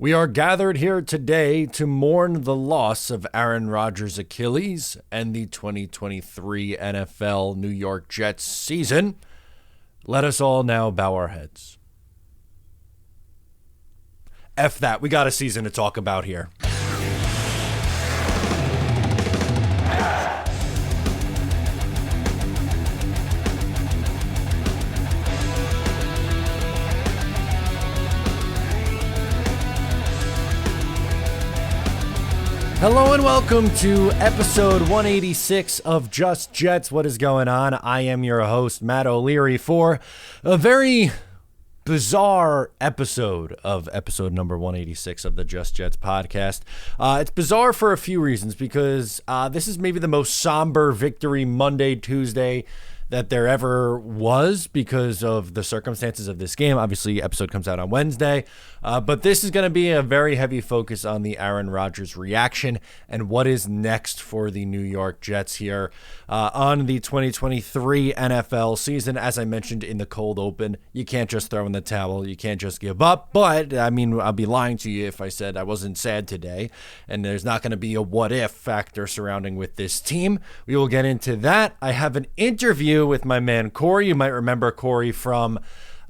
We are gathered here today to mourn the loss of Aaron Rodgers' Achilles and the 2023 NFL New York Jets season. Let us all now bow our heads. F that, we got a season to talk about here. Hello and welcome to episode 186 of Just Jets. What is going on? I am your host, Matt O'Leary, for a very bizarre episode of episode number 186 of the Just Jets podcast. It's bizarre for a few reasons because this is maybe the most somber Victory Monday, Tuesday that there ever was because of the circumstances of this game. Obviously, episode comes out on Wednesday, but this is going to be a very heavy focus on the Aaron Rodgers reaction and what is next for the New York Jets here on the 2023 NFL season. As I mentioned in the cold open, you can't just throw in the towel. You can't just give up. But, I mean, I'll be lying to you if I said I wasn't sad today, and there's not going to be a what-if factor surrounding with this team. We will get into that. I have an interview with my man Correy. You might remember Correy from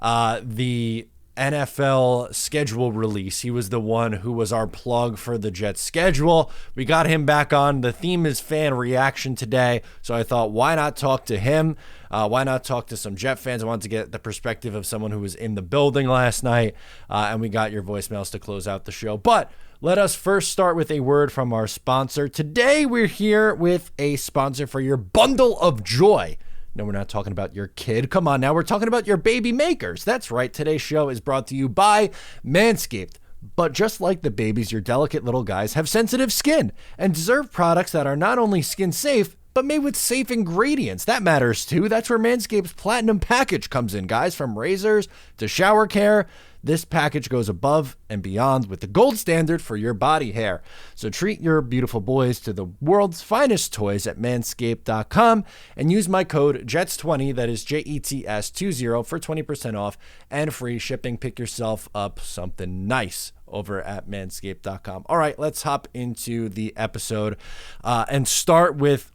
the NFL schedule release. He was the one who was our plug for the Jets schedule. We got him back on. The theme is fan reaction today, so I thought, why not talk to him? Why not talk to some Jet fans? I wanted to get the perspective of someone who was in the building last night, and we got your voicemails to close out the show. But let us first start with a word from our sponsor. Today, we're here with a sponsor for your bundle of joy. No, we're not talking about your kid. Come on now, we're talking about your baby makers. That's right. Today's show is brought to you by Manscaped. But just like the babies, your delicate little guys have sensitive skin and deserve products that are not only skin safe, but made with safe ingredients. That matters too. That's where Manscaped's Platinum Package comes in, guys. From razors to shower care, this package goes above and beyond with the gold standard for your body hair. So treat your beautiful boys to the world's finest toys at manscaped.com and use my code JETS20, that is JETS20, for 20% off and free shipping. Pick yourself up something nice over at manscaped.com. All right, let's hop into the episode and start with,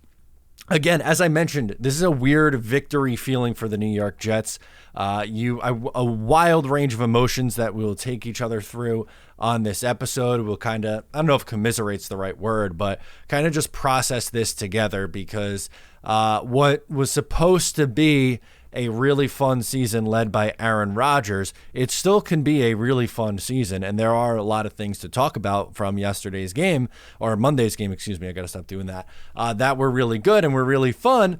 again, as I mentioned, this is a weird victory feeling for the New York Jets. A wild range of emotions that we'll take each other through on this episode. We'll kind of, I don't know if commiserate's the right word, but kind of just process this together because what was supposed to be a really fun season led by Aaron Rodgers, it still can be a really fun season. And there are a lot of things to talk about from yesterday's game, or Monday's game, excuse me, I got to stop doing that, that were really good and were really fun,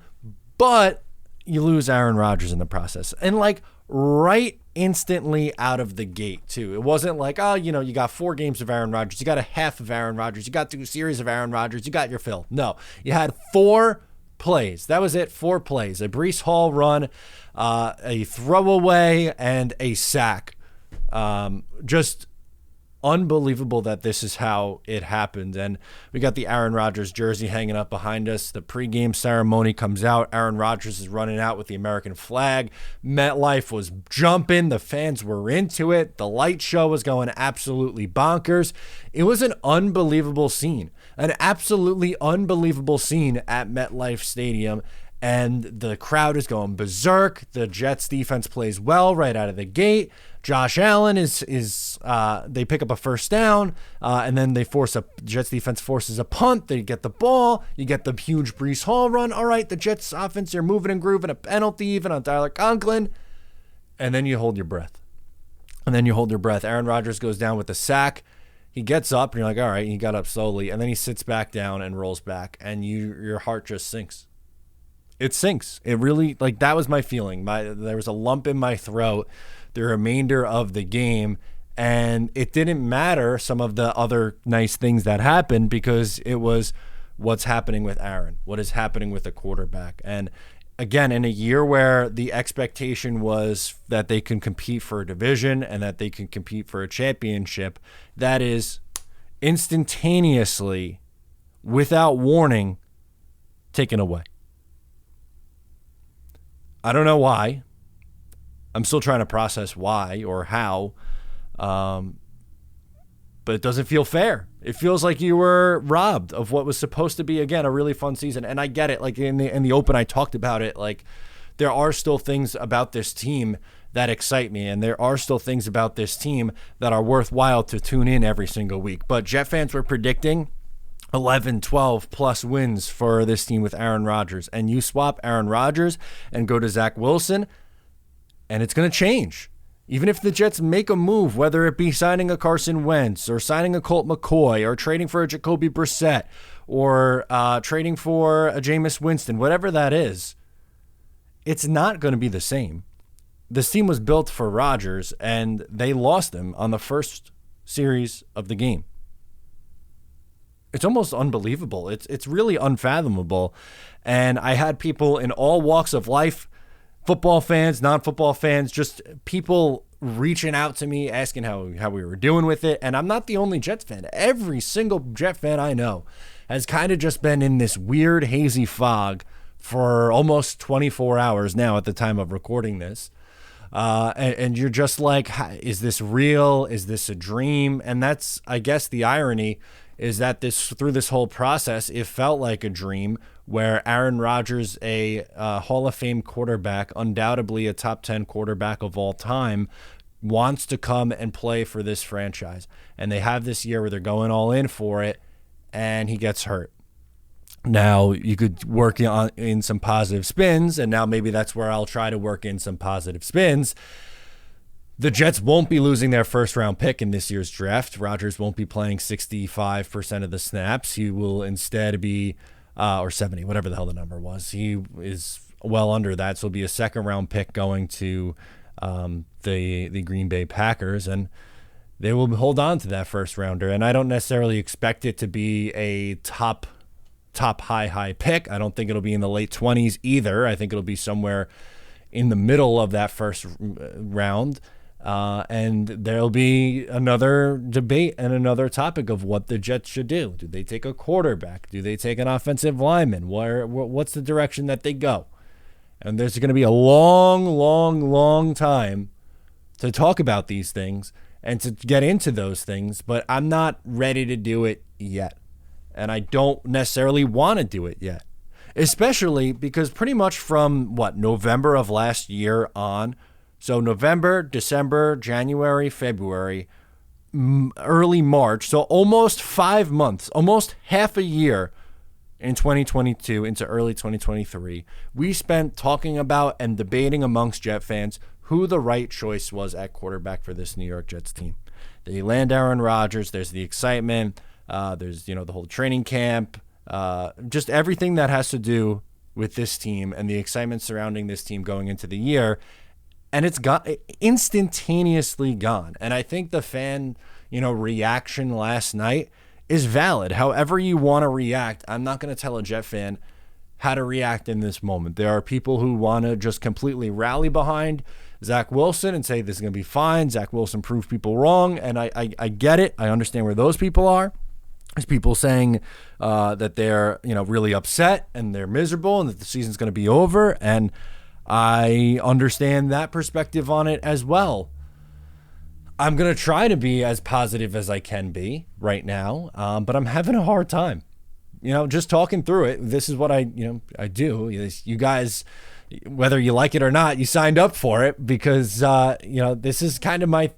but you lose Aaron Rodgers in the process. And like right instantly out of the gate too. It wasn't like, oh, you know, you got 4 games of Aaron Rodgers, you got a half of Aaron Rodgers, you got 2 series of Aaron Rodgers, you got your fill. No, you had 4 plays. That was it. 4 plays. A Breece Hall run, a throwaway, and a sack. Just unbelievable that this is how it happened. And we got the Aaron Rodgers jersey hanging up behind us. The pregame ceremony comes out. Aaron Rodgers is running out with the American flag. MetLife was jumping. The fans were into it. The light show was going absolutely bonkers. It was an unbelievable scene. An absolutely unbelievable scene at MetLife Stadium. And the crowd is going berserk. The Jets defense plays well right out of the gate. Josh Allen they pick up a first down, and then Jets defense forces a punt. They get the ball. You get the huge Breece Hall run. All right, the Jets offense, they're moving and grooving, a penalty even on Tyler Conklin. And then you hold your breath. Aaron Rodgers goes down with the sack. He gets up, and you're like, all right, he got up slowly. And then he sits back down and rolls back, and your heart just sinks. It sinks. It really, like, that was my feeling. There was a lump in my throat the remainder of the game, and it didn't matter some of the other nice things that happened because it was what's happening with Aaron, what is happening with the quarterback. And again, in a year where the expectation was that they can compete for a division and that they can compete for a championship, that is instantaneously, without warning, taken away. I don't know why. I'm still trying to process why or how. but it doesn't feel fair. It feels like you were robbed of what was supposed to be, again, a really fun season. And I get it. Like in the Open, I talked about it. Like there are still things about this team that excite me, and there are still things about this team that are worthwhile to tune in every single week. But Jet fans were predicting 11, 12 plus wins for this team with Aaron Rodgers. And you swap Aaron Rodgers and go to Zach Wilson, and it's going to change. Even if the Jets make a move, whether it be signing a Carson Wentz or signing a Colt McCoy or trading for a Jacoby Brissett or trading for a Jameis Winston, whatever that is, it's not going to be the same. This team was built for Rodgers, and they lost him on the first series of the game. It's almost unbelievable. It's really unfathomable. And I had people in all walks of life, football fans, non-football fans, just people reaching out to me, asking how we were doing with it. And I'm not the only Jets fan. Every single Jet fan I know has kind of just been in this weird, hazy fog for almost 24 hours now at the time of recording this. And you're just like, is this real? Is this a dream? And that's, I guess, the irony is that through this whole process, it felt like a dream where Aaron Rodgers, a Hall of Fame quarterback, undoubtedly a top 10 quarterback of all time, wants to come and play for this franchise. And they have this year where they're going all in for it, and he gets hurt. Now, you could work in some positive spins, and now maybe that's where I'll try to work in some positive spins. The Jets won't be losing their first-round pick in this year's draft. Rodgers won't be playing 65% of the snaps. He will instead be, or 70, whatever the hell the number was. He is well under that, so it'll be a second-round pick going to the Green Bay Packers, and they will hold on to that first-rounder. And I don't necessarily expect it to be a top high pick. I don't think it'll be in the late 20s either. I think it'll be somewhere in the middle of that first round. And there'll be another debate and another topic of what the Jets should do. Do they take a quarterback? Do they take an offensive lineman? What's the direction that they go? And there's going to be a long time to talk about these things and to get into those things, but I'm not ready to do it yet. And I don't necessarily want to do it yet, especially because pretty much from November of last year on, so November, December, January, February, early March, so almost 5 months, almost half a year in 2022 into early 2023, we spent talking about and debating amongst Jet fans who the right choice was at quarterback for this New York Jets team. They land Aaron Rodgers. There's the excitement. There's, the whole training camp, just everything that has to do with this team and the excitement surrounding this team going into the year. And it's instantaneously gone. And I think the fan, reaction last night is valid. However you want to react, I'm not going to tell a Jet fan how to react in this moment. There are people who want to just completely rally behind Zach Wilson and say this is going to be fine. Zach Wilson proved people wrong. And I get it. I understand where those people are. There's people saying that they're, really upset and they're miserable and that the season's going to be over. And I understand that perspective on it as well. I'm going to try to be as positive as I can be right now, but I'm having a hard time. Just talking through it. This is what I do. You guys, whether you like it or not, you signed up for it because, this is kind of my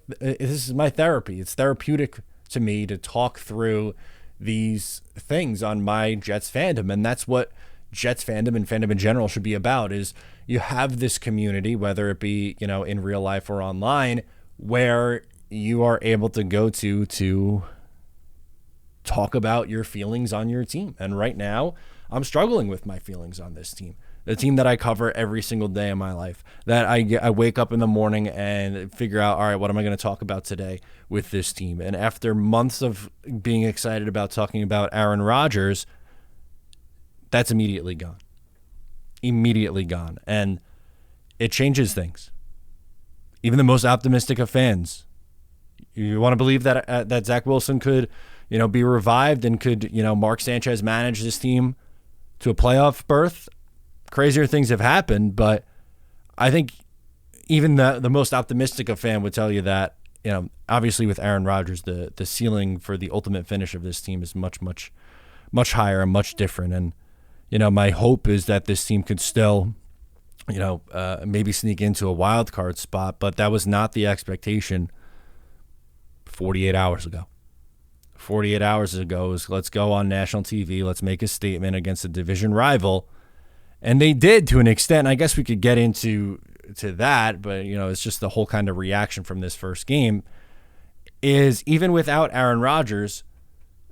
therapy. It's therapeutic to me to talk through these things on my Jets fandom. And that's what Jets fandom and fandom in general should be about, is you have this community, whether it be, in real life or online, where you are able to go to talk about your feelings on your team. And right now I'm struggling with my feelings on this team, the team that I cover every single day of my life, that I wake up in the morning and figure out, all right, what am I going to talk about today with this team? And after months of being excited about talking about Aaron Rodgers, that's immediately gone. And it changes things. Even the most optimistic of fans, you want to believe that that Zach Wilson could, be revived and could, Mark Sanchez manage this team to a playoff berth. Crazier things have happened, but I think even the most optimistic of fan would tell you that obviously with Aaron Rodgers, the ceiling for the ultimate finish of this team is much, much, much higher and much different. And, my hope is that this team could still, maybe sneak into a wild card spot, but that was not the expectation 48 hours ago. 48 hours ago is let's go on national TV, let's make a statement against a division rival. And they did to an extent. I guess we could get into that, but, it's just the whole kind of reaction from this first game is even without Aaron Rodgers,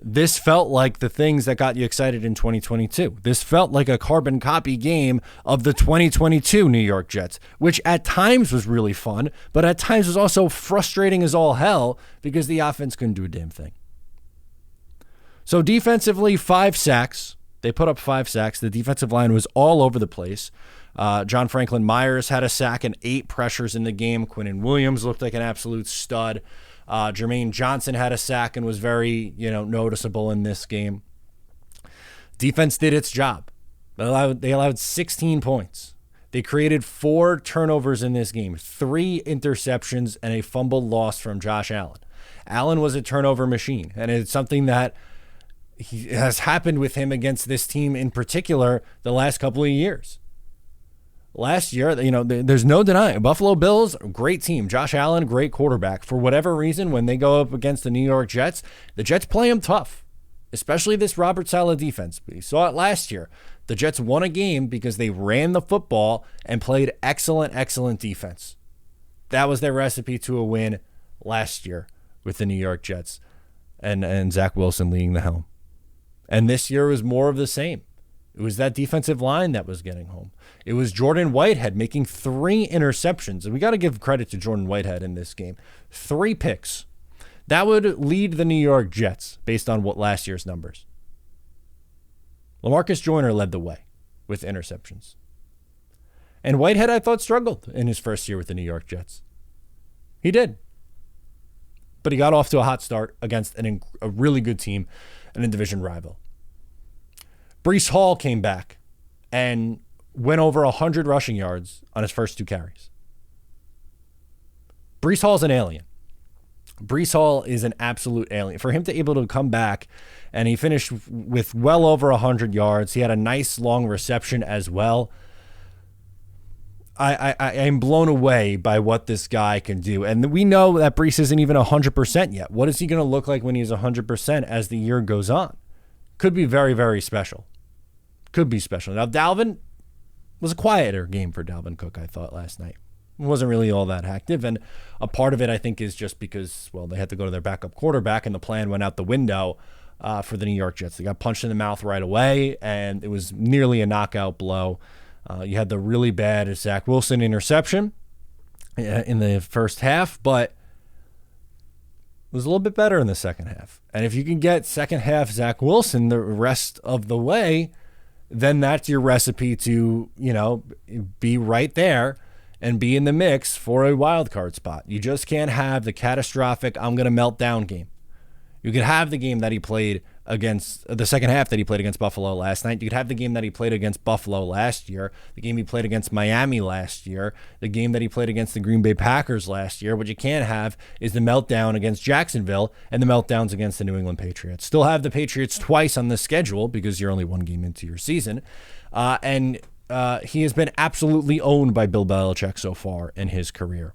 this felt like the things that got you excited in 2022. This felt like a carbon copy game of the 2022 New York Jets, which at times was really fun, but at times was also frustrating as all hell because the offense couldn't do a damn thing. So defensively, 5 sacks. They put up 5 sacks. The defensive line was all over the place. John Franklin Myers had a sack and 8 pressures in the game. Quinnen Williams looked like an absolute stud. Jermaine Johnson had a sack and was very, noticeable in this game. Defense did its job. They allowed 16 points. They created 4 turnovers in this game, 3 interceptions, and a fumble loss from Josh Allen. Allen was a turnover machine, and it's something that has happened with him against this team in particular the last couple of years. Last year, there's no denying. Buffalo Bills, great team. Josh Allen, great quarterback. For whatever reason, when they go up against the New York Jets, the Jets play them tough, especially this Robert Saleh defense. We saw it last year. The Jets won a game because they ran the football and played excellent, excellent defense. That was their recipe to a win last year with the New York Jets and Zach Wilson leading the helm. And this year was more of the same. It was that defensive line that was getting home. It was Jordan Whitehead making 3 interceptions. And we got to give credit to Jordan Whitehead in this game. 3 picks. That would lead the New York Jets based on what last year's numbers. LaMarcus Joyner led the way with interceptions. And Whitehead, I thought, struggled in his first year with the New York Jets. He did. But he got off to a hot start against a really good team and a division rival. Breece Hall came back and went over 100 rushing yards on his first 2 carries. Breece Hall's an alien. Breece Hall is an absolute alien. For him to able to come back, and he finished with well over 100 yards. He had a nice long reception as well. I am blown away by what this guy can do. And we know that Breece isn't even 100% yet. What is he going to look like when he's 100% as the year goes on? Could be very, very special. Could be special. Now, Dalvin was a quieter game for Dalvin Cook, I thought, last night. It wasn't really all that active. And a part of it, I think, is just because, they had to go to their backup quarterback, and the plan went out the window for the New York Jets. They got punched in the mouth right away, and it was nearly a knockout blow. You had the really bad Zach Wilson interception in the first half, but it was a little bit better in the second half. And if you can get second half Zach Wilson the rest of the way, then that's your recipe to, be right there and be in the mix for a wild card spot. You just can't have the catastrophic I'm going to melt down game. You could have the game that he played against the second half that he played against Buffalo last night. You could have the game that he played against Buffalo last year, the game he played against Miami last year, the game that he played against the Green Bay Packers last year. What you can't have is the meltdown against Jacksonville and the meltdowns against the New England Patriots. Still have the Patriots twice on the schedule because you're only 1 game into your season. And he has been absolutely owned by Bill Belichick so far in his career.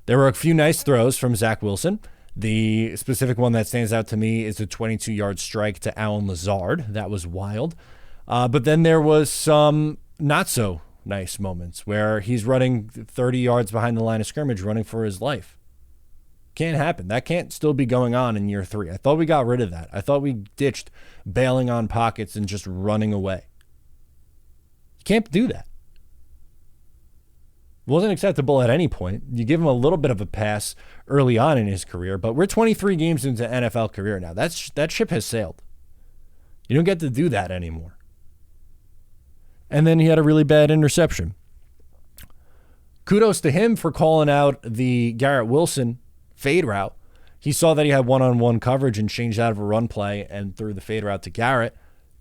There were a few nice throws from Zach Wilson. The specific one that stands out to me is a 22-yard strike to Allen Lazard. That was wild. But then there was some not so nice moments where he's running 30 yards behind the line of scrimmage, running for his life. Can't happen. That can't still be going on in year 3. I thought we got rid of that. I thought we ditched bailing on pockets and just running away. You can't do that. Wasn't acceptable at any point. You give him a little bit of a pass early on in his career, but we're 23 games into NFL career now. That ship has sailed. You don't get to do that anymore. And then he had a really bad interception. Kudos to him for calling out the Garrett Wilson fade route. He saw that he had one-on-one coverage and changed out of a run play and threw the fade route to Garrett.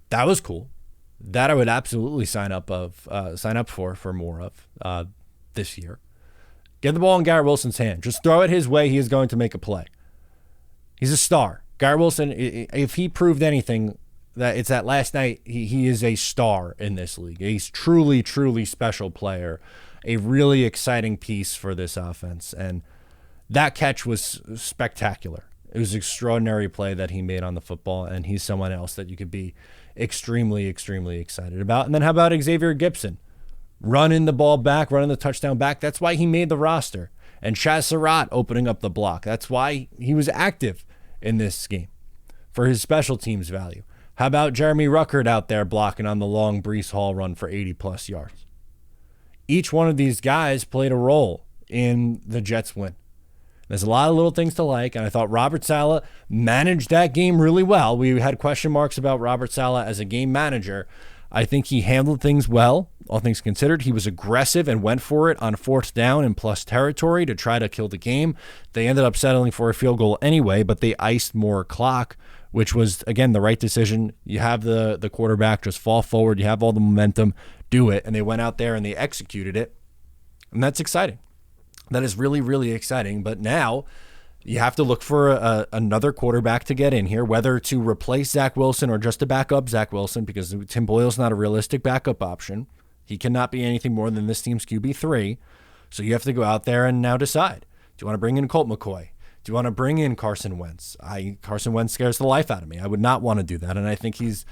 That was cool. That I would absolutely sign up for more of this year. Get the ball in Garrett Wilson's hand. Just throw it his way. He is going to make a play. He's a star. Garrett Wilson, if he proved anything, that it's that last night, he is a star in this league. He's truly, truly special player. A really exciting piece for this offense. And that catch was spectacular. It was an extraordinary play that he made on the football, and he's someone else that you could be extremely, extremely excited about. And then how about Xavier Gipson? Running the ball back, running the touchdown back. That's why he made the roster. And Chaz Surratt opening up the block. That's why he was active in this game for his special teams value. How about Jeremy Ruckert out there blocking on the long Breece Hall run for 80-plus yards? Each one of these guys played a role in the Jets' win. There's a lot of little things to like, and I thought Robert Saleh managed that game really well. We had question marks about Robert Saleh as a game manager. I think he handled things well, all things considered. He was aggressive and went for it on fourth down in plus territory to try to kill the game. They ended up settling for a field goal anyway, but they iced more clock, which was, again, the right decision. You have the quarterback just fall forward. You have all the momentum, do it. And they went out there and they executed it. And that's exciting. That is really, really exciting. But now you have to look for another quarterback to get in here, whether to replace Zach Wilson or just to back up Zach Wilson, because Tim Boyle's not a realistic backup option. He cannot be anything more than this team's QB3. So you have to go out there and now decide. Do you want to bring in Colt McCoy? Do you want to bring in Carson Wentz? Carson Wentz scares the life out of me. I would not want to do that. And I think he's,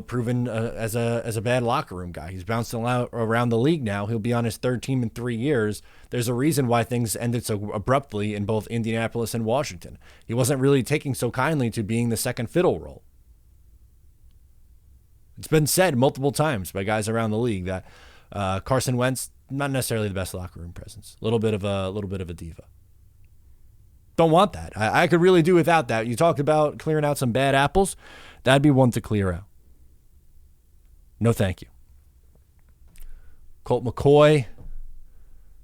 proven as a bad locker room guy. He's bounced around the league now. He'll be on his third team in 3 years. There's a reason why things ended so abruptly in both Indianapolis and Washington. He wasn't really taking so kindly to being the second fiddle role. It's been said multiple times by guys around the league that Carson Wentz, not necessarily the best locker room presence. A little bit of a diva. Don't want that. I could really do without that. You talked about clearing out some bad apples. That'd be one to clear out. No, thank you. Colt McCoy,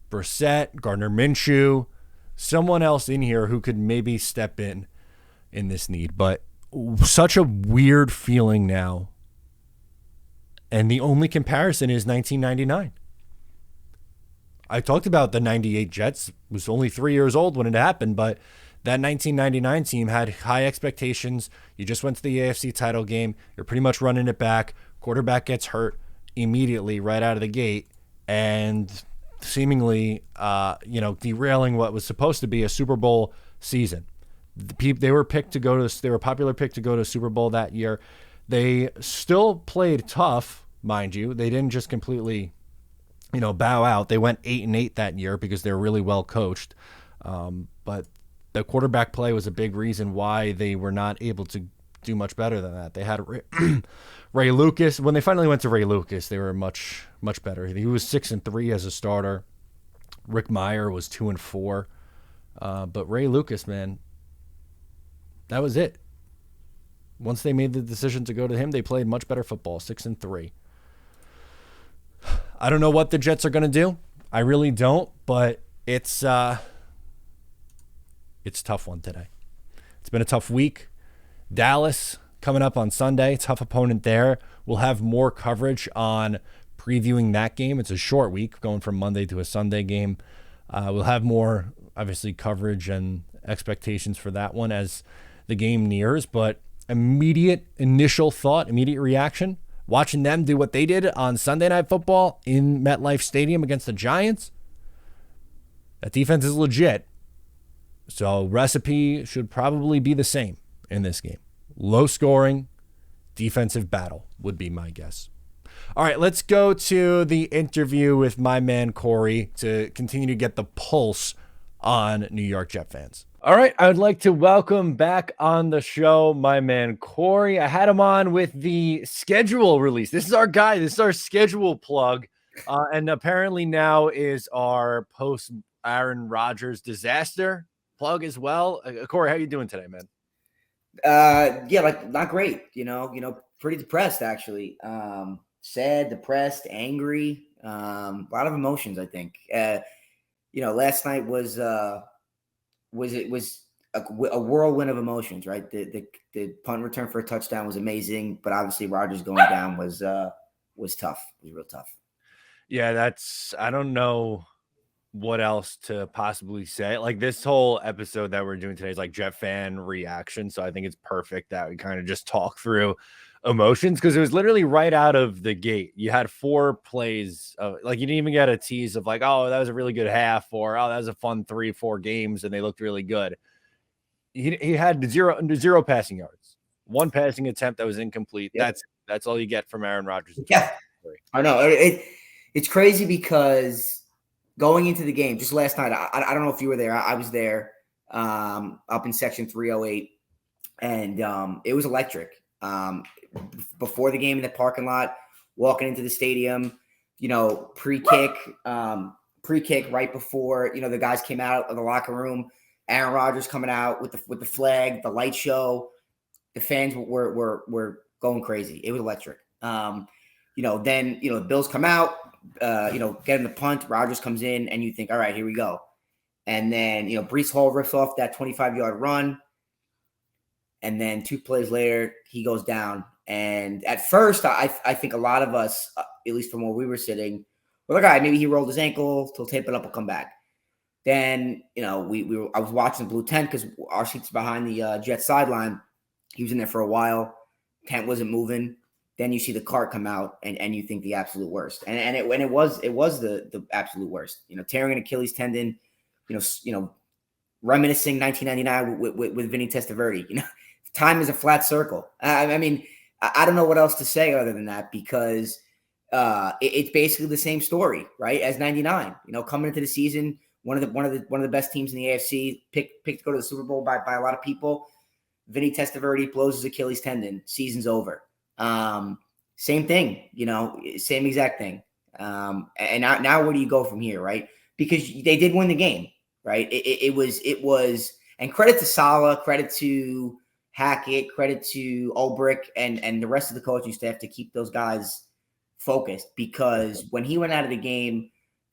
Brissett, Gardner Minshew, someone else in here who could maybe step in this need. But such a weird feeling now. And the only comparison is 1999. I talked about the 98 Jets. It was only 3 years old when it happened, but that 1999 team had high expectations. You just went to the AFC title game. You're pretty much running it back. Quarterback gets hurt immediately right out of the gate and seemingly, derailing what was supposed to be a Super Bowl season. They were a popular pick to go to Super Bowl that year. They still played tough, mind you. They didn't just completely bow out. They went 8-8 that year because they were really well coached. But the quarterback play was a big reason why they were not able to do much better than that. They had Ray Lucas. When they finally went to Ray Lucas, they were much, much better. He was 6-3 as a starter. Rick Meyer was 2-4. But Ray Lucas, man, that was it. Once they made the decision to go to him, they played much better football, 6-3. I don't know what the Jets are going to do. I really don't, but it's a tough one today. It's been a tough week. Dallas coming up on Sunday, tough opponent there. We'll have more coverage on previewing that game. It's a short week, going from Monday to a Sunday game. We'll have more, obviously, coverage and expectations for that one as the game nears, but immediate initial thought, immediate reaction, watching them do what they did on Sunday Night Football in MetLife Stadium against the Giants. That defense is legit. So recipe should probably be the same in this game. Low scoring, defensive battle would be my guess. All right, let's go to the interview with my man Correy to continue to get the pulse on New York Jet fans. All right, I would like to welcome back on the show my man Correy. I had him on with the schedule release. This is our guy. This is our schedule plug. And apparently now is our post Aaron Rodgers disaster plug as well. Correy, how you doing today, man? Not great, pretty depressed actually. Sad, depressed, angry, a lot of emotions, I think. Last night was a whirlwind of emotions, right? The punt return for a touchdown was amazing, but obviously Rodgers going down was tough. It was real tough. Yeah, I don't know what else to possibly say. Like this whole episode that we're doing today is like Jet fan reaction. So I think it's perfect that we kind of just talk through emotions because it was literally right out of the gate. You had 4 plays of like you didn't even get a tease of like, oh, that was a really good half, or oh, that was a fun 3-4 games and they looked really good. He had zero passing yards, 1 passing attempt that was incomplete. Yep. That's all you get from Aaron Rodgers. Yeah, I know it's crazy because going into the game just last night, I don't know if you were there. I was there up in section 308, and it was electric. Before the game in the parking lot, walking into the stadium, pre-kick right before the guys came out of the locker room. Aaron Rodgers coming out with the flag, the light show. The fans were going crazy. It was electric. Then the Bills come out. Getting the punt, Rodgers comes in, and you think, all right, here we go. And then, Breece Hall rips off that 25-yard run. And then 2 plays later, he goes down. And at first, I think a lot of us, at least from where we were sitting, were like, all right, maybe he rolled his ankle. He'll tape it up and come back. Then, I was watching the blue tent because our seats behind the Jets sideline. He was in there for a while. Tent wasn't moving. Then you see the cart come out, and you think the absolute worst, and it was the absolute worst. Tearing an Achilles tendon, reminiscing 1999 with Vinny Testaverde. Time is a flat circle. I mean, I don't know what else to say other than that because it's basically the same story, right? As 99. Coming into the season, one of the best teams in the AFC, picked to go to the Super Bowl by a lot of people. Vinny Testaverde blows his Achilles tendon. Season's over. Same thing, same exact thing. And now where do you go from here, right? Because they did win the game, right? It was, and credit to Saleh, credit to Hackett, credit to Ulbrich and the rest of the coaching staff to keep those guys focused because when he went out of the game,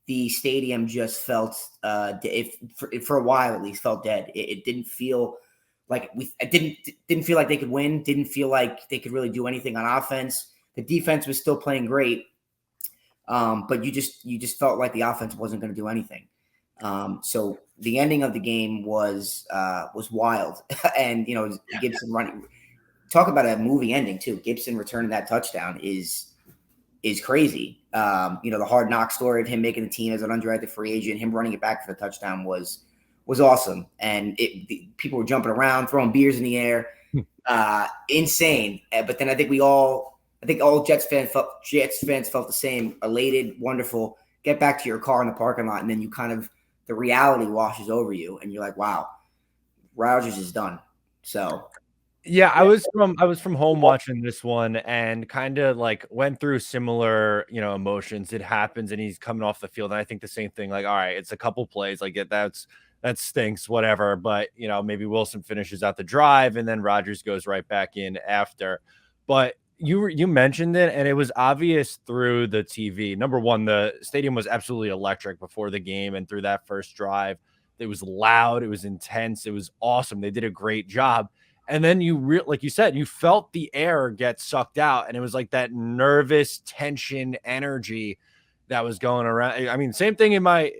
the stadium just felt, for a while at least, felt dead. It didn't feel like it didn't feel like they could win. Didn't feel like they could really do anything on offense. The defense was still playing great, but you just felt like the offense wasn't going to do anything. So the ending of the game was wild, and Gibson running. Talk about a movie ending too. Gibson returning that touchdown is crazy. The hard knock story of him making the team as an undrafted free agent, him running it back for the touchdown was awesome. And people were jumping around, throwing beers in the air. Insane. But then I think all Jets fans felt the same, elated, wonderful, get back to your car in the parking lot. And then you the reality washes over you and you're like, wow, Rodgers is done. So yeah, I was from home watching this one and kind of like went through similar, emotions. It happens and he's coming off the field. And I think the same thing, like, all right, it's a couple plays, like that stinks, whatever. But, maybe Wilson finishes out the drive and then Rodgers goes right back in after. But you mentioned it, and it was obvious through the TV. Number one, the stadium was absolutely electric before the game and through that first drive. It was loud. It was intense. It was awesome. They did a great job. And then like you said, you felt the air get sucked out, and it was like that nervous tension energy that was going around. I mean, same thing in my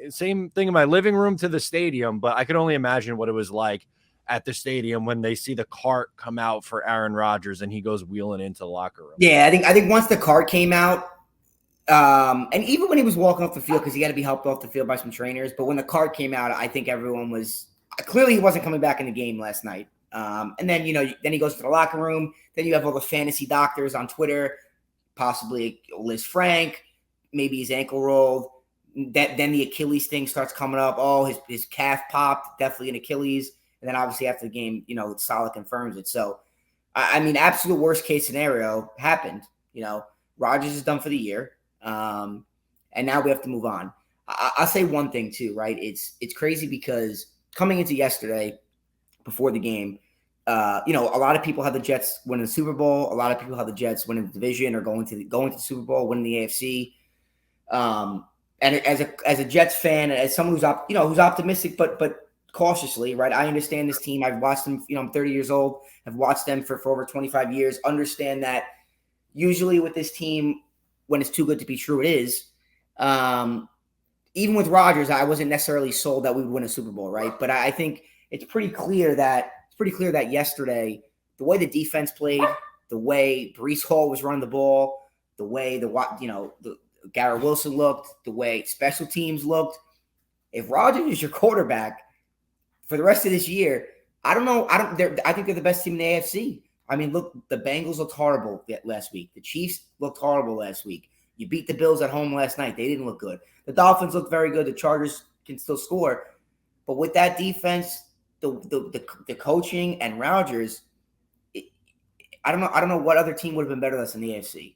living room to the stadium, but I could only imagine what it was like at the stadium when they see the cart come out for Aaron Rodgers and he goes wheeling into the locker room. Yeah, I think once the cart came out, and even when he was walking off the field, because he had to be helped off the field by some trainers, but when the cart came out, I think everyone was clearly he wasn't coming back in the game last night. And then then he goes to the locker room. Then you have all the fantasy doctors on Twitter, possibly Liz Frank. Maybe his ankle rolled. Then the Achilles thing starts coming up. Oh, his calf popped, definitely an Achilles. And then obviously after the game, Saleh confirms it. So, I mean, absolute worst case scenario happened. Rodgers is done for the year. And now we have to move on. I'll say one thing too, right? It's crazy because coming into yesterday before the game, a lot of people had the Jets winning the Super Bowl. A lot of people had the Jets winning the division or going to the Super Bowl, winning the AFC. And as a Jets fan, as someone who's optimistic, but cautiously, right? I understand this team. I've watched them. I'm 30 years old. I've watched them for over 25 years. Understand that usually with this team, when it's too good to be true, it is. even with Rodgers, I wasn't necessarily sold that we would win a Super Bowl, right? But I think it's pretty clear that yesterday, the way the defense played, the way Breece Hall was running the ball, the way the Garrett Wilson looked, the way special teams looked. If Rodgers is your quarterback for the rest of this year, I don't know. I think they're the best team in the AFC. I mean, look, the Bengals looked horrible last week. The Chiefs looked horrible last week. You beat the Bills at home last night. They didn't look good. The Dolphins looked very good. The Chargers can still score. But with that defense, the coaching and Rodgers, I don't know what other team would have been better than us in the AFC.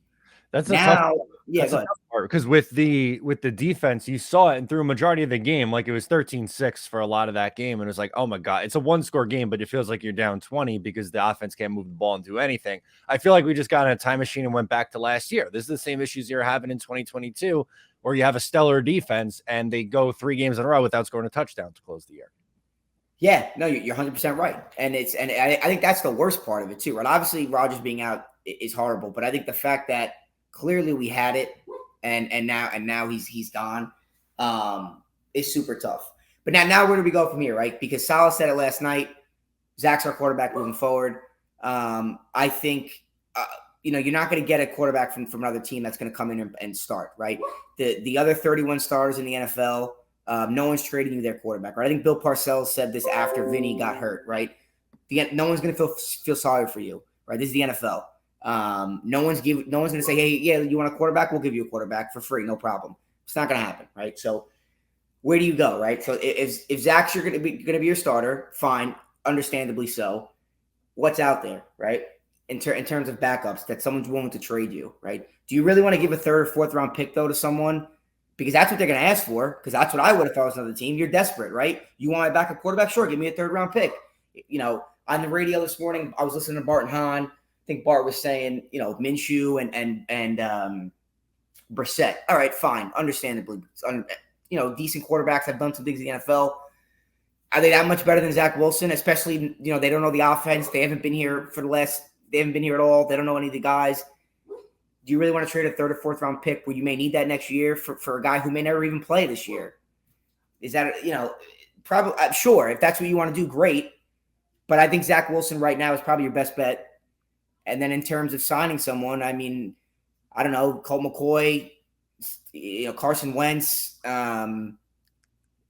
That's a tough part because with the defense, you saw it, and through a majority of the game, like it was 13-6 for a lot of that game, and it was like, oh my god, it's a one-score game, but it feels like you're down 20 because the offense can't move the ball and do anything. I feel like we just got in a time machine and went back to last year. This is the same issues you're having in 2022, where you have a stellar defense and they go 3 games in a row without scoring a touchdown to close the year. Yeah, no, you're 100% right, and I think that's the worst part of it too, right? Obviously, Rodgers being out is horrible, but I think the fact that clearly we had it, and now he's gone, is super tough. But now where do we go from here, right? Because Salah said it last night. Zach's our quarterback moving forward. I think you're not going to get a quarterback from another team that's going to come in and start, right? The other 31 starters in the NFL, no one's trading you their quarterback, right? I think Bill Parcells said this after Vinny got hurt, right? No one's going to feel sorry for you, right? This is the NFL. No one's going to say, hey, yeah, you want a quarterback? We'll give you a quarterback for free. No problem. It's not going to happen. Right. So where do you go? Right. So if Zach's going to be your starter, fine. Understandably so. What's out there? Right. In terms of backups that someone's willing to trade you. Right. Do you really want to give a 3rd or 4th round pick though to someone? Because that's what they're going to ask for. Because that's what I would have thought I was another team. You're desperate, right? You want my backup quarterback? Sure. Give me a 3rd round pick. On the radio this morning, I was listening to Bart and Hahn. I think Bart was saying, Minshew and Brissett. All right, fine, understandably, decent quarterbacks have done some things in the NFL. Are they that much better than Zach Wilson? Especially, they don't know the offense. They haven't been here They haven't been here at all. They don't know any of the guys. Do you really want to trade a 3rd or 4th round pick where you may need that next year for a guy who may never even play this year? Is that probably? I'm sure if that's what you want to do, great. But I think Zach Wilson right now is probably your best bet. And then in terms of signing someone, I mean, I don't know, Colt McCoy, Carson Wentz,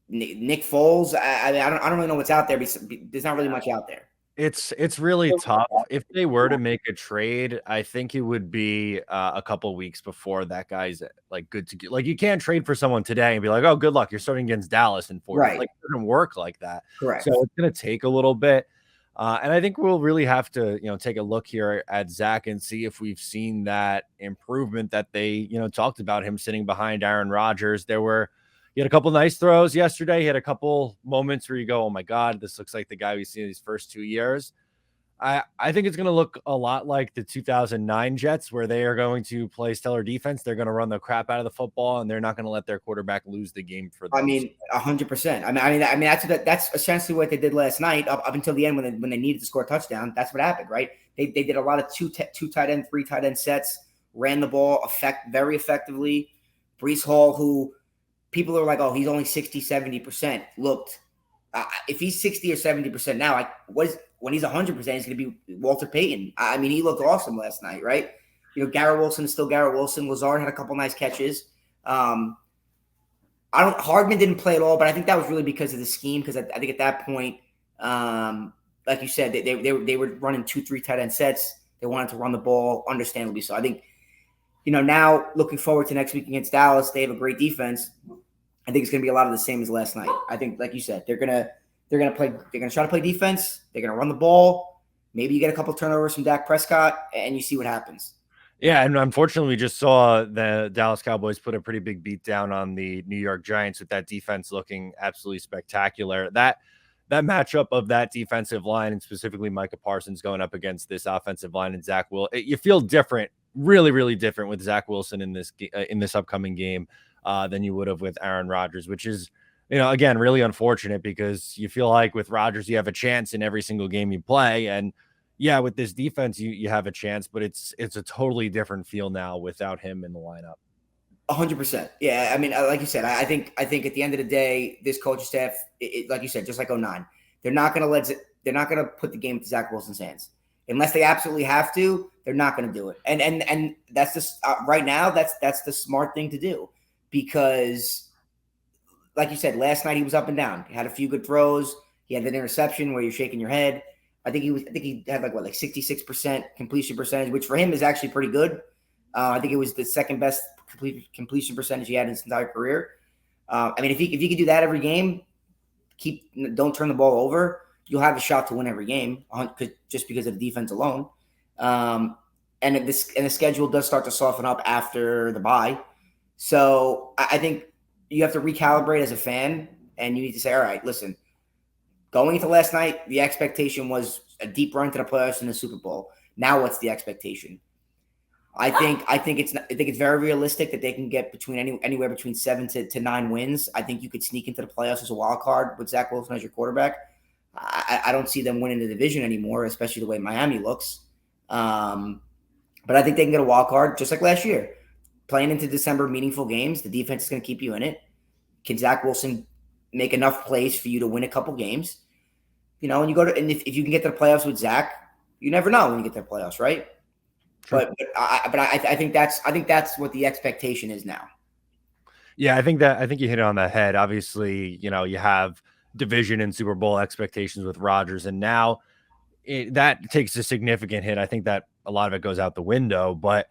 Nick Foles. I don't really know what's out there. There's not really much out there. It's really tough. If they were to make a trade, I think it would be a couple weeks before that guy's like good to get. Like you can't trade for someone today and be like, oh, good luck. You're starting against Dallas in 4 Right. Like it doesn't work like that. Correct. So it's going to take a little bit. And I think we'll really have to, take a look here at Zach and see if we've seen that improvement that they, talked about him sitting behind Aaron Rodgers. He had a couple nice throws yesterday. He had a couple moments where you go, oh my God, this looks like the guy we've seen these first 2 years. I think it's going to look a lot like the 2009 Jets, where they are going to play stellar defense. They're going to run the crap out of the football, and they're not going to let their quarterback lose the game for them. 100%. I mean, that's essentially what they did last night up until the end when they needed to score a touchdown. That's what happened, right? They did a lot of two tight end, 3 tight end sets, ran the ball very effectively. Breece Hall, who people are like, oh, he's only 60, 70%, looked. If he's 60 or 70% now, when he's 100%, he's going to be Walter Payton. I mean, he looked awesome last night, right? Garrett Wilson is still Garrett Wilson. Lazard had a couple nice catches. Hardman didn't play at all, but I think that was really because of the scheme. Because I think at that point, like you said, they were running 2-3 tight end sets. They wanted to run the ball, understandably so. I think, now looking forward to next week against Dallas, they have a great defense. I think it's going to be a lot of the same as last night. I think, like you said, they're going to try to play defense. They're going to run the ball. Maybe you get a couple turnovers from Dak Prescott, and you see what happens. Yeah, and unfortunately, we just saw the Dallas Cowboys put a pretty big beat down on the New York Giants with that defense looking absolutely spectacular. That matchup of that defensive line, and specifically Micah Parsons going up against this offensive line and Zach Wilson, you feel different, really, really different with Zach Wilson in this upcoming game than you would have with Aaron Rodgers, which is, again, really unfortunate because you feel like with Rodgers, you have a chance in every single game you play. And yeah, with this defense, you have a chance, but it's a totally different feel now without him in the lineup. 100%. Yeah, I mean, like you said, I think at the end of the day, this coaching staff, like you said, just like '09, they're not going to they're not going to put the game to Zach Wilson's hands unless they absolutely have to. They're not going to do it, and that's just right now. That's the smart thing to do because, like you said, last night he was up and down. He had a few good throws. He had an interception where you're shaking your head. I think he had like 66% completion percentage, which for him is actually pretty good. I think it was the second best completion percentage he had in his entire career. I mean, if you could do that every game, don't turn the ball over, you'll have a shot to win every game just because of the defense alone. And the schedule does start to soften up after the bye. So I think you have to recalibrate as a fan, and you need to say, all right, listen, going into last night, the expectation was a deep run to the playoffs and the Super Bowl. Now what's the expectation? I think it's very realistic that they can get anywhere between 7 to 9 wins. I think you could sneak into the playoffs as a wild card with Zach Wilson as your quarterback. I don't see them winning the division anymore, especially the way Miami looks. But I think they can get a wild card just like last year. Playing into December meaningful games, the defense is going to keep you in it. Can Zach Wilson make enough plays for you to win a couple games? You know, and if you can get to the playoffs with Zach, you never know when you get to the playoffs, right? Sure. But I think that's what the expectation is now. Yeah, I think you hit it on the head. Obviously, you know, you have division and Super Bowl expectations with Rodgers, and now that takes a significant hit. I think that a lot of it goes out the window, but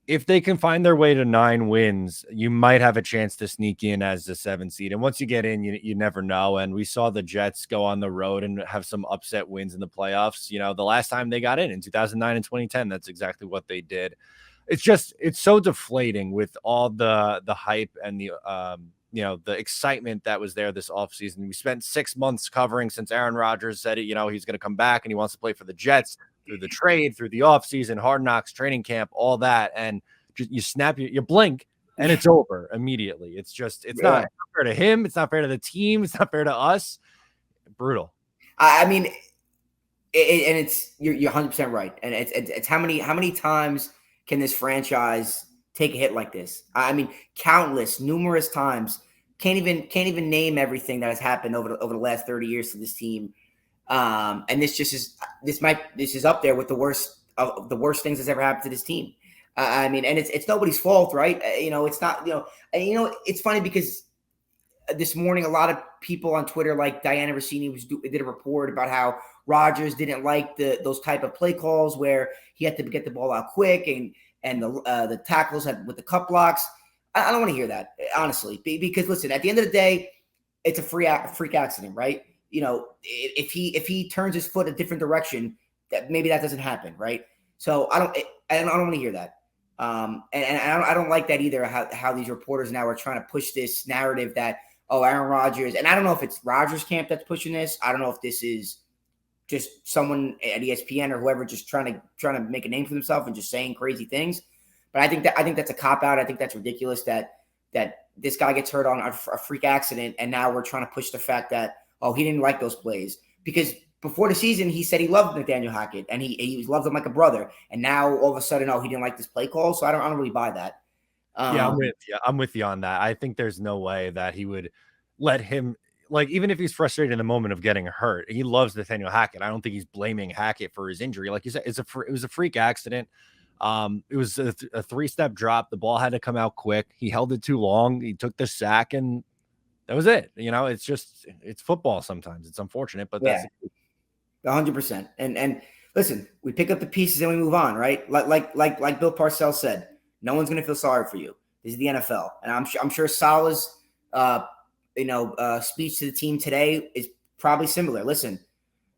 if they can find their way to 9 wins, you might have a chance to sneak in as the 7th seed. And once you get in, you never know. And we saw the Jets go on the road and have some upset wins in the playoffs. You know, the last time they got in 2009 and 2010, that's exactly what they did. It's so deflating with all the hype and the you know, the excitement that was there this offseason. We spent 6 months covering since Aaron Rodgers said it, you know, he's going to come back and he wants to play for the Jets through the trade, through the offseason, Hard Knocks, training camp, all that. And just, you blink and it's over immediately. It's not fair to him. It's not fair to the team. It's not fair to us. Brutal. I mean, and it's, you're 100% right. And it's how many times can this franchise take a hit like this? I mean, numerous times. Can't even name everything that has happened over the last 30 years to this team. And this is up there with the worst things that's ever happened to this team. I mean, and it's nobody's fault, right? You know, it's not, it's funny because this morning, a lot of people on Twitter, like Diana Rossini, did a report about how Rodgers didn't like those type of play calls where he had to get the ball out quick and the tackles with the cut blocks. I don't want to hear that, honestly, because listen, at the end of the day, it's a freak accident, right? You know, if he turns his foot a different direction, maybe that doesn't happen, right? So I don't want to hear that. And I don't like that either. How these reporters now are trying to push this narrative that, oh, Aaron Rodgers, and I don't know if it's Rodgers' camp that's pushing this. I don't know if this is just someone at ESPN or whoever just trying to make a name for themselves and just saying crazy things. But I think that's a cop out. I think that's ridiculous that this guy gets hurt on a freak accident, and now we're trying to push the fact that, oh, he didn't like those plays. Because before the season, he said he loved Nathaniel Hackett and he loved him like a brother. And now all of a sudden, oh, he didn't like this play call. So I don't really buy that. Yeah, I'm with you on that. I think there's no way that he would let him, like, even if he's frustrated in the moment of getting hurt, he loves Nathaniel Hackett. I don't think he's blaming Hackett for his injury. Like you said, it was a freak accident. It was a 3-step drop. The ball had to come out quick. He held it too long. He took the sack, and that was it. You know, it's football sometimes. It's unfortunate, but that's 100%. And listen, we pick up the pieces and we move on, right? Like Bill Parcells said, no one's going to feel sorry for you. This is the NFL, and I'm sure Salah's speech to the team today is probably similar. Listen,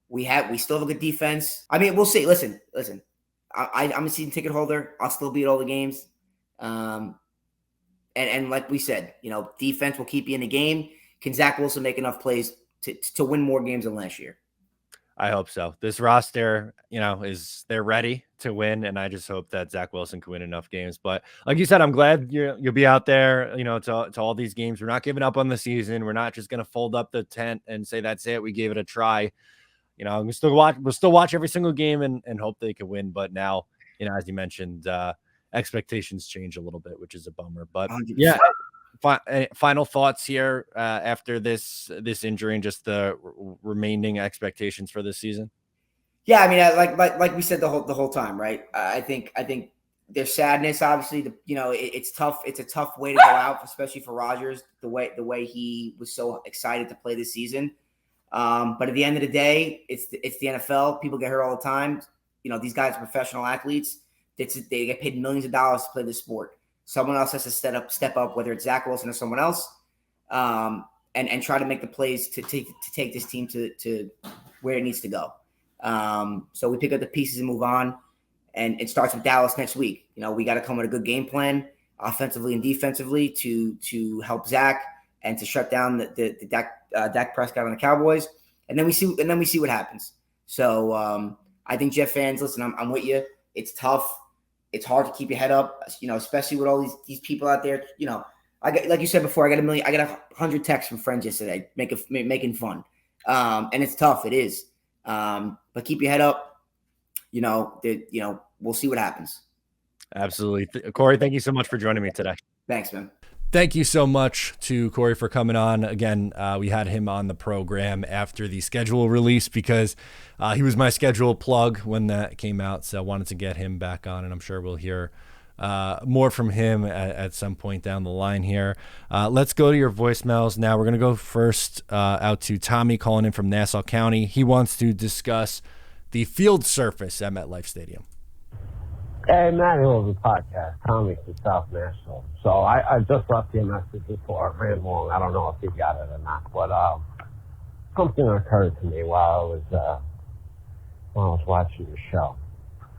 we still have a good defense. I mean, we'll see. Listen. I'm a season ticket holder. I'll still be at all the games. And like we said, defense will keep you in the game. Can Zach Wilson make enough plays to win more games than last year? I hope so. This roster, they're ready to win, and I just hope that Zach Wilson can win enough games. But like you said, I'm glad you'll be out there, to all these games. We're not giving up on the season. We're not just going to fold up the tent and say that's it. We gave it a try. We'll still watch every single game and hope they can win. But now, as you mentioned, expectations change a little bit, which is a bummer. But 100%. yeah, final thoughts here after this injury and just the remaining expectations for this season. Yeah, I mean, like we said the whole time, right? I think there's sadness. Obviously, it's tough. It's a tough way to go out, especially for Rodgers. The way he was so excited to play this season. But at the end of the day, it's the NFL. People get hurt all the time. These guys are professional athletes. They get paid millions of dollars to play this sport. Someone else has to step up, whether it's Zach Wilson or someone else, and try to make the plays to take this team to where it needs to go. So we pick up the pieces and move on. And it starts with Dallas next week. We got to come with a good game plan, offensively and defensively, to help Zach and to shut down the Dak Prescott on the Cowboys. And then we see what happens. So I think Jet fans, listen, I'm with you. It's tough. It's hard to keep your head up, especially with all these people out there. Like you said before, I got 100 texts from friends yesterday making fun. And it's tough. It is. But keep your head up. We'll see what happens. Absolutely. Correy, thank you so much for joining me today. Thanks, man. Thank you so much to Correy for coming on. Again, we had him on the program after the schedule release because he was my schedule plug when that came out. So I wanted to get him back on, and I'm sure we'll hear more from him at some point down the line here. Let's go to your voicemails now. We're going to go first out to Tommy calling in from Nassau County. He wants to discuss the field surface at MetLife Stadium. Hey, Matt, it was a podcast. Tommy from South Nashville. So I just left you a message before. It ran long. I don't know if you got it or not. But something occurred to me while I was watching your show.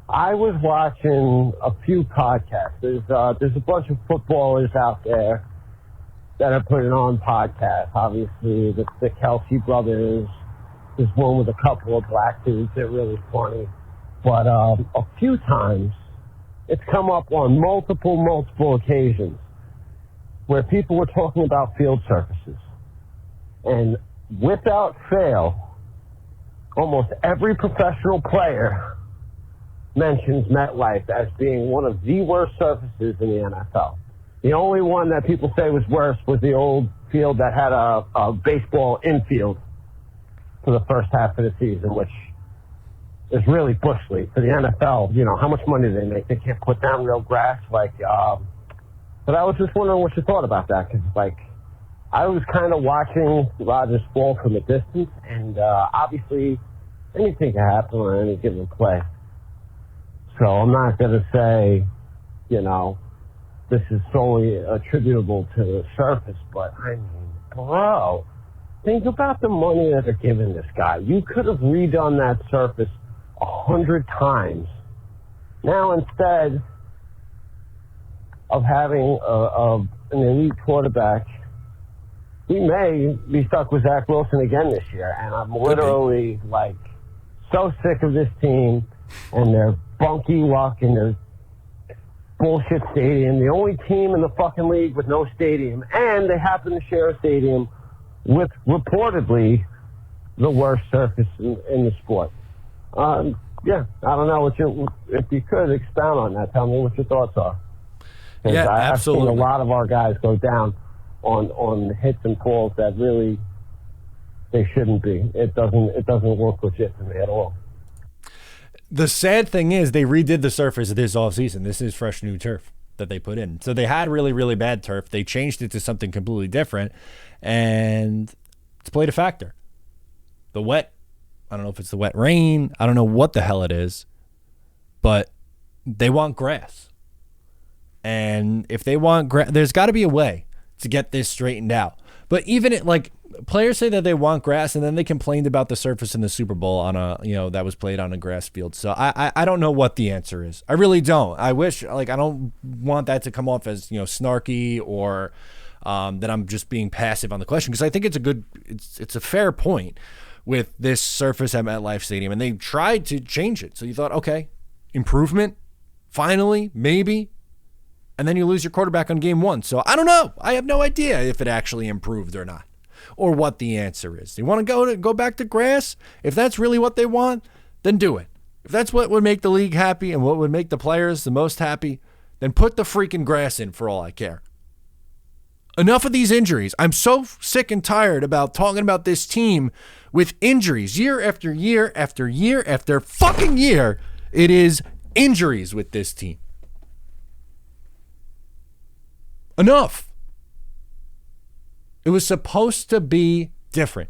I was watching a few podcasts. There's a bunch of footballers out there that are putting on podcasts. Obviously, the Kelsey brothers. There's one with a couple of black dudes. They're really funny. But a few times, it's come up on multiple occasions where people were talking about field surfaces. And without fail, almost every professional player mentions MetLife as being one of the worst surfaces in the NFL. The only one that people say was worse was the old field that had a baseball infield for the first half of the season, which is really bush league. For the NFL, how much money do they make? They can't put down real grass. But I was just wondering what you thought about that, because, I was kind of watching Rodgers fall from a distance, and obviously anything can happen on any given play. So I'm not going to say, this is solely attributable to the surface, but I mean, bro, think about the money that they're giving this guy. You could have redone that surface 100 times. Now, instead of having an elite quarterback, we may be stuck with Zach Wilson again this year. And I'm literally, so sick of this team and their bunky luck and their bullshit stadium. The only team in the fucking league with no stadium. And they happen to share a stadium with reportedly the worst surface in the sport. Yeah, I don't know if you could expound on that. Tell me what your thoughts are. Yeah, absolutely. I've seen a lot of our guys go down on hits and falls that really they shouldn't be. It doesn't work legit to me at all. The sad thing is they redid the surface this offseason. This is fresh new turf that they put in. So they had really, really bad turf. They changed it to something completely different, and it's played a factor. The wet, I don't know if it's the wet rain. I don't know what the hell it is, but they want grass. And if they want grass, there's got to be a way to get this straightened out. But even players say that they want grass, and then they complained about the surface in the Super Bowl on that was played on a grass field. So I don't know what the answer is. I really don't. I wish, I don't want that to come off as, snarky or that I'm just being passive on the question, because I think it's a fair point with this surface at MetLife Stadium, and they tried to change it. So you thought, okay, improvement, finally, maybe. And then you lose your quarterback on game one. So I don't know. I have no idea if it actually improved or not, or what the answer is. They want to go back to grass? If that's really what they want, then do it. If that's what would make the league happy and what would make the players the most happy, then put the freaking grass in for all I care. Enough of these injuries. I'm so sick and tired about talking about this team with injuries year after year after year after fucking year. It is injuries with this team. Enough. It was supposed to be different.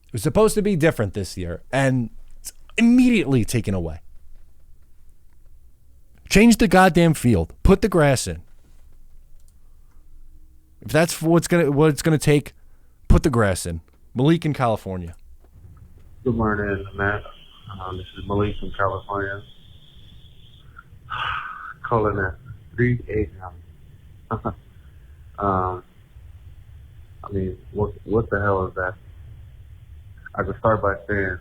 It was supposed to be different this year, and it's immediately taken away. Change the goddamn field. Put the grass in. If that's what it's gonna take, put the grass in. Malik in California. Good morning, Matt. This is Malik from California. Calling at 3 a.m. I mean, what the hell is that? I could start by saying,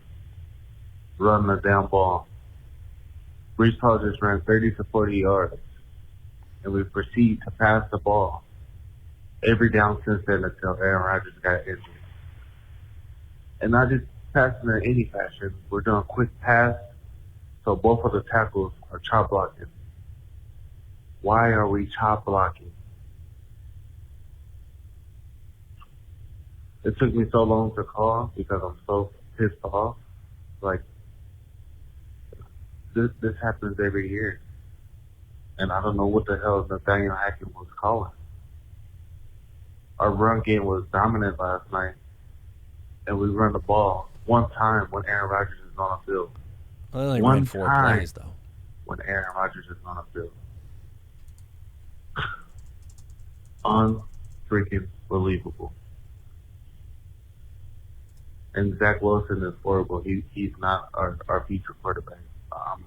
run the damn ball. Brees Hall just ran 30 to 40 yards, and we proceed to pass the ball every down since then until Aaron Rodgers got injured. And not just passing in any fashion. We're doing quick pass, so both of the tackles are chop blocking. Why are we chop blocking? It took me so long to call because I'm so pissed off. Like, this happens every year. And I don't know what the hell Nathaniel Hackett was calling. Our run game was dominant last night, and we run the ball one time when Aaron Rodgers is on the field. Well, they only ran 4 plays, though. When Aaron Rodgers is on the field. Unfreaking believable. And Zach Wilson is horrible. He's not our future quarterback.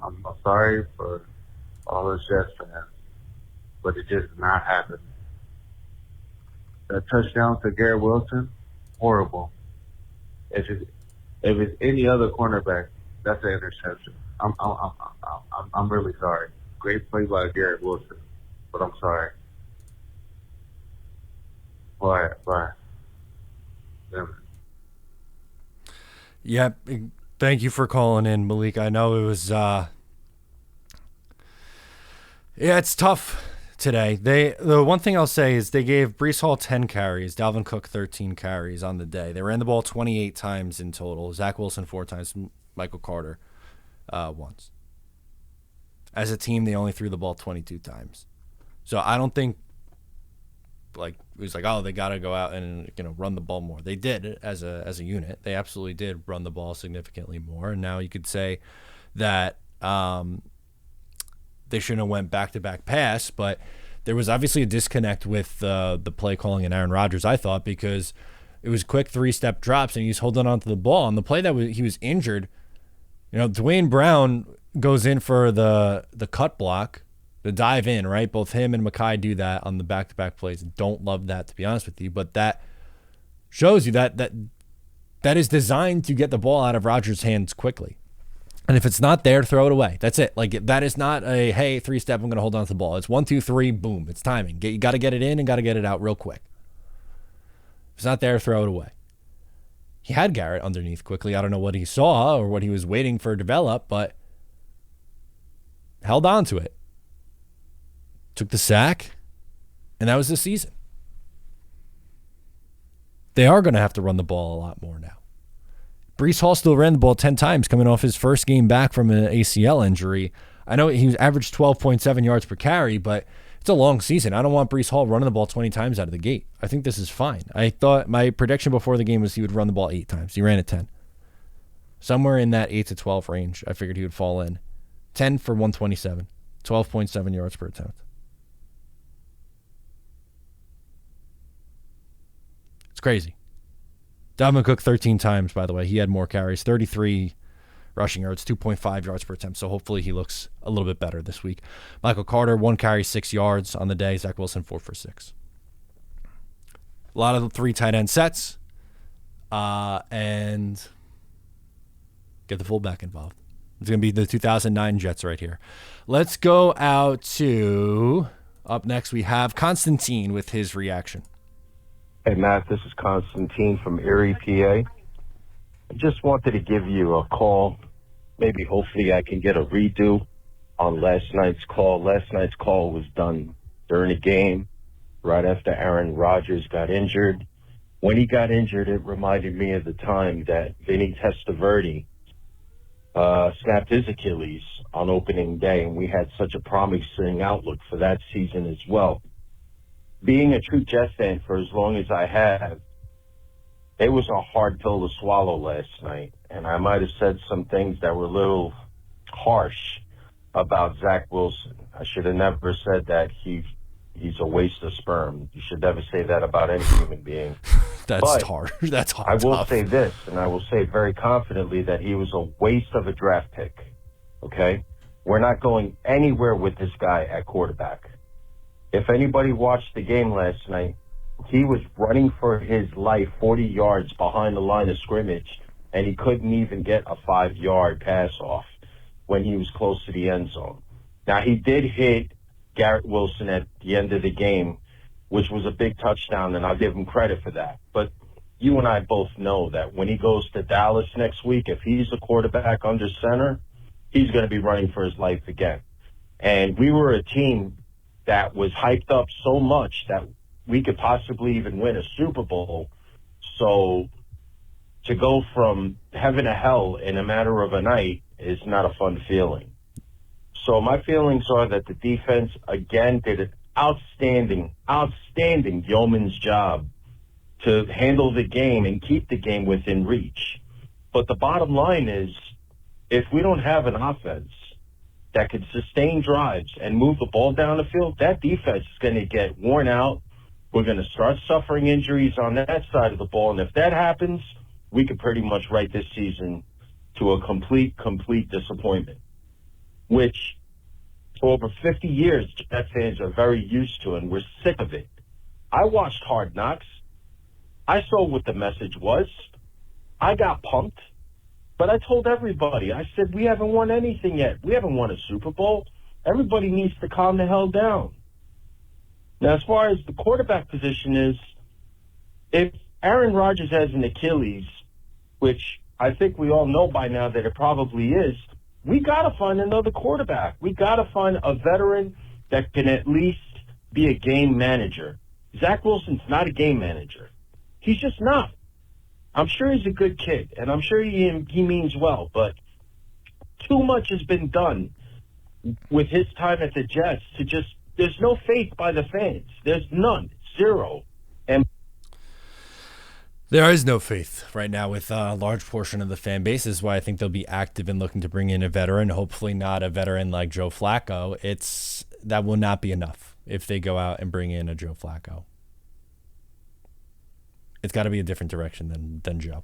I'm sorry for all the Jets fans, but it just not happening. That touchdown to Garrett Wilson, horrible. If it's any other cornerback, that's an interception. I'm really sorry. Great play by Garrett Wilson, but I'm sorry. Bye. Damn it. Yep. Thank you for calling in, Malik. I know it was it's tough today. The one thing I'll say is they gave Brees Hall 10 carries, Dalvin Cook 13 carries on the day. They ran the ball 28 times in total. Zach Wilson 4 times, Michael Carter once. As a team, they only threw the ball 22 times. So I don't think it was like, oh, they got to go out and run the ball more. They did as a unit. They absolutely did run the ball significantly more. And now you could say that they shouldn't have went back-to-back pass, but there was obviously a disconnect with the play calling in Aaron Rodgers, I thought, because it was quick 3-step drops and he's holding on to the ball. And the play that he was injured, Dwayne Brown goes in for the cut block, the dive in, right? Both him and Mekhi do that on the back-to-back plays. Don't love that, to be honest with you, but that shows you that is designed to get the ball out of Rodgers' hands quickly. And if it's not there, throw it away. That's it. That is not a, hey, 3-step, I'm going to hold on to the ball. It's 1, 2, 3, boom. It's timing. You got to get it in and got to get it out real quick. If it's not there, throw it away. He had Garrett underneath quickly. I don't know what he saw or what he was waiting for to develop, but held on to it. Took the sack, and that was the season. They are going to have to run the ball a lot more now. Brees Hall still ran the ball 10 times coming off his first game back from an ACL injury. I know he was averaged 12.7 yards per carry, but it's a long season. I don't want Brees Hall running the ball 20 times out of the gate. I think this is fine. I thought my prediction before the game was he would run the ball 8 times. He ran it 10. Somewhere in that 8 to 12 range, I figured he would fall in. 10 for 127, 12.7 yards per attempt. It's crazy. Dalvin Cook 13 times, by the way. He had more carries, 33 rushing yards, 2.5 yards per attempt. So hopefully he looks a little bit better this week. Michael Carter, 1 carry, 6 yards on the day. Zach Wilson, 4 for 6. A lot of the 3 tight end sets. And get the fullback involved. It's going to be the 2009 Jets right here. Let's go out to, up next, we have Constantine with his reaction. Hey, Matt, this is Constantine from Erie, PA. I just wanted to give you a call. Maybe, hopefully, I can get a redo on last night's call. Last night's call was done during the game, right after Aaron Rodgers got injured. When he got injured, it reminded me of the time that Vinny Testaverde snapped his Achilles on opening day, and we had such a promising outlook for that season as well. Being a true Jets fan for as long as I have, it was a hard pill to swallow last night, and I might have said some things that were a little harsh about Zach Wilson. I should have never said that he's a waste of sperm. You should never say that about any human being. That's hard. That's hard. I will say this, and I will say very confidently that he was a waste of a draft pick. Okay? We're not going anywhere with this guy at quarterback. If anybody watched the game last night, he was running for his life 40 yards behind the line of scrimmage, and he couldn't even get a 5-yard pass off when he was close to the end zone. Now, he did hit Garrett Wilson at the end of the game, which was a big touchdown, and I'll give him credit for that. But you and I both know that when he goes to Dallas next week, if he's a quarterback under center, he's going to be running for his life again. And we were a team that was hyped up so much that we could possibly even win a Super Bowl. So to go from heaven to hell in a matter of a night is not a fun feeling. So my feelings are that the defense, again, did an outstanding yeoman's job to handle the game and keep the game within reach. But the bottom line is, if we don't have an offense that can sustain drives and move the ball down the field, that defense is going to get worn out. We're going to start suffering injuries on that side of the ball. And if that happens, we could pretty much write this season to a complete disappointment, which for over 50 years, Jets fans are very used to, and we're sick of it. I watched Hard Knocks. I saw what the message was. I got pumped. But I told everybody, I said, we haven't won anything yet. We haven't won a Super Bowl. Everybody needs to calm the hell down. Now, as far as the quarterback position is, if Aaron Rodgers has an Achilles, which I think we all know by now that it probably is, we got to find another quarterback. We got to find a veteran that can at least be a game manager. Zach Wilson's not a game manager. He's just not. I'm sure he's a good kid, and I'm sure he means well, but too much has been done with his time at the Jets to just, there's no faith by the fans. There's none. Zero. And there is no faith right now with a large portion of the fan base. This is why I think they'll be active in looking to bring in a veteran, hopefully not a veteran like Joe Flacco. That will not be enough if they go out and bring in a Joe Flacco. It's got to be a different direction than Joe.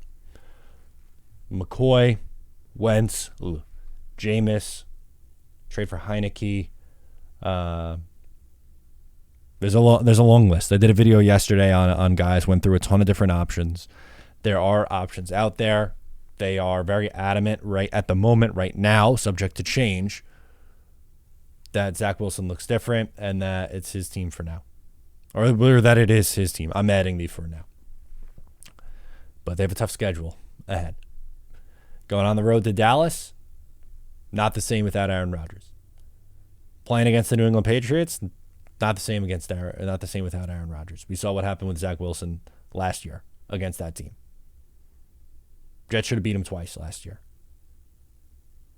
McCoy, Wentz, Jameis, trade for Heineke. There's a long list. I did a video yesterday on guys, went through a ton of different options. There are options out there. They are very adamant right at the moment, right now, subject to change, that Zach Wilson looks different and that it's his team for now. Or that it is his team. I'm adding the for now. But they have a tough schedule ahead. Going on the road to Dallas, not the same without Aaron Rodgers. Playing against the New England Patriots, not the same without Aaron Rodgers. We saw what happened with Zach Wilson last year against that team. Jets should have beat him twice last year.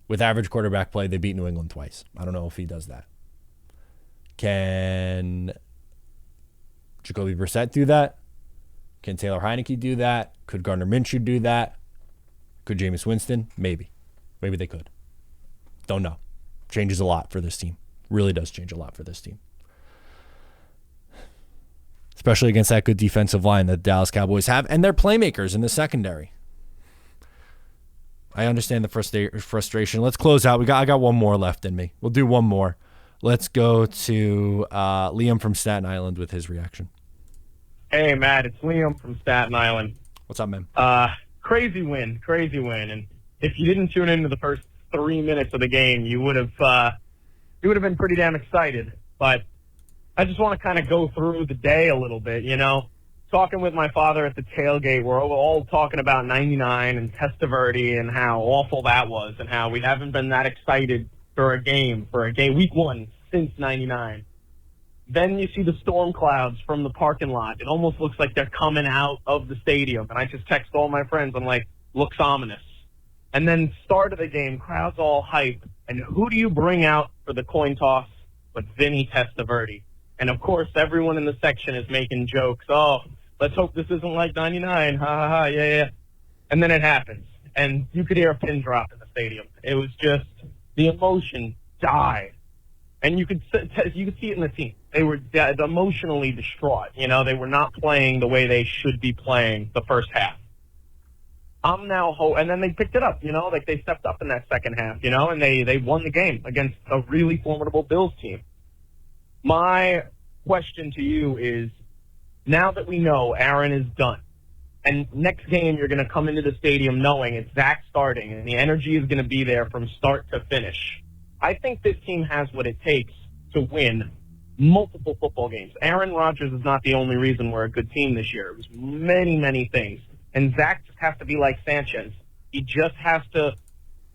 With average quarterback play, they beat New England twice. I don't know if he does that. Can Jacoby Brissett do that? Can Taylor Heineke do that? Could Gardner Minshew do that? Could Jameis Winston? Maybe. Maybe they could. Don't know. Changes a lot for this team. Really does change a lot for this team. Especially against that good defensive line that the Dallas Cowboys have and their playmakers in the secondary. I understand the frustration. Let's close out. I got one more left in me. We'll do one more. Let's go to Liam from Staten Island with his reaction. Hey, Matt, it's Liam from Staten Island. What's up, man? Crazy win. And if you didn't tune into the first 3 minutes of the game, you would have been pretty damn excited. But I just want to kind of go through the day a little bit, Talking with my father at the tailgate, we're all talking about 99 and Testaverde and how awful that was and how we haven't been that excited for a game, week 1 since 99. Then you see the storm clouds from the parking lot. It almost looks like they're coming out of the stadium. And I just text all my friends. I'm like, looks ominous. And then start of the game, crowd's all hype. And who do you bring out for the coin toss but Vinny Testaverde? And, of course, everyone in the section is making jokes. Oh, let's hope this isn't like 99. Ha, ha, ha, yeah. And then it happens. And you could hear a pin drop in the stadium. It was just, the emotion died. And you could see it in the team. They were emotionally distraught. You know, they were not playing the way they should be playing the first half. I'm now and then they picked it up, you know, like they stepped up in that second half, you know, and they won the game against a really formidable Bills team. My question to you is, now that we know Aaron is done, and next game you're going to come into the stadium knowing it's Zach starting, and the energy is going to be there from start to finish. I think this team has what it takes to win multiple football games. Aaron Rodgers is not the only reason we're a good team this year. It was many, many things. And Zach just has to be like Sanchez. He just has to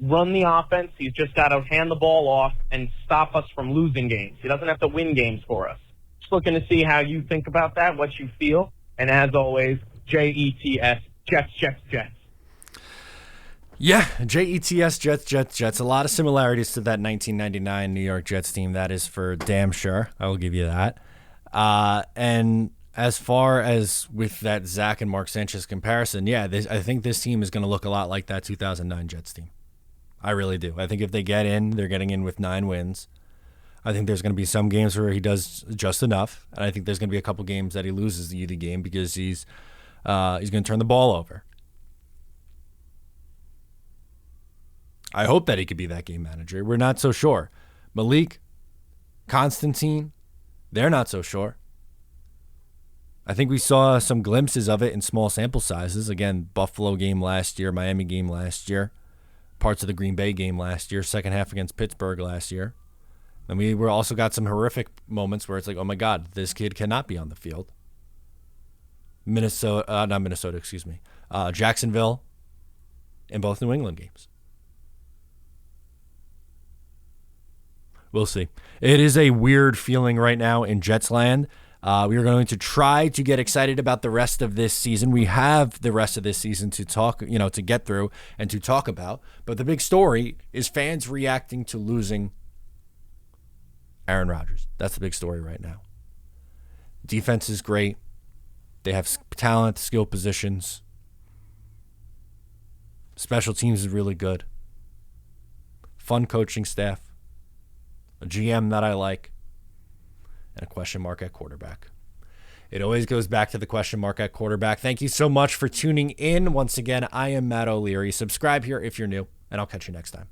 run the offense. He's just got to hand the ball off and stop us from losing games. He doesn't have to win games for us. Just looking to see how you think about that, what you feel. And as always, JETS, Jets, Jets, Jets. Yeah, JETS, Jets, Jets, Jets. A lot of similarities to that 1999 New York Jets team. That is for damn sure. I will give you that. And as far as with that Zach and Mark Sanchez comparison, yeah, I think this team is going to look a lot like that 2009 Jets team. I really do. I think if they get in, they're getting in with 9 wins. I think there's going to be some games where he does just enough, and I think there's going to be a couple games that he loses the game because he's going to turn the ball over. I hope that he could be that game manager. We're not so sure. Malik, Constantine, they're not so sure. I think we saw some glimpses of it in small sample sizes. Again, Buffalo game last year, Miami game last year, parts of the Green Bay game last year, second half against Pittsburgh last year. And we were also got some horrific moments where it's like, oh my God, this kid cannot be on the field. Jacksonville and both New England games. We'll see. It is a weird feeling right now in Jets land. We are going to try to get excited about the rest of this season. We have the rest of this season to talk, to get through and to talk about. But the big story is fans reacting to losing Aaron Rodgers. That's the big story right now. Defense is great. They have talent, skill positions. Special teams is really good. Fun coaching staff. A GM that I like. And a question mark at quarterback. It always goes back to the question mark at quarterback. Thank you so much for tuning in. Once again, I am Matt O'Leary. Subscribe here if you're new, and I'll catch you next time.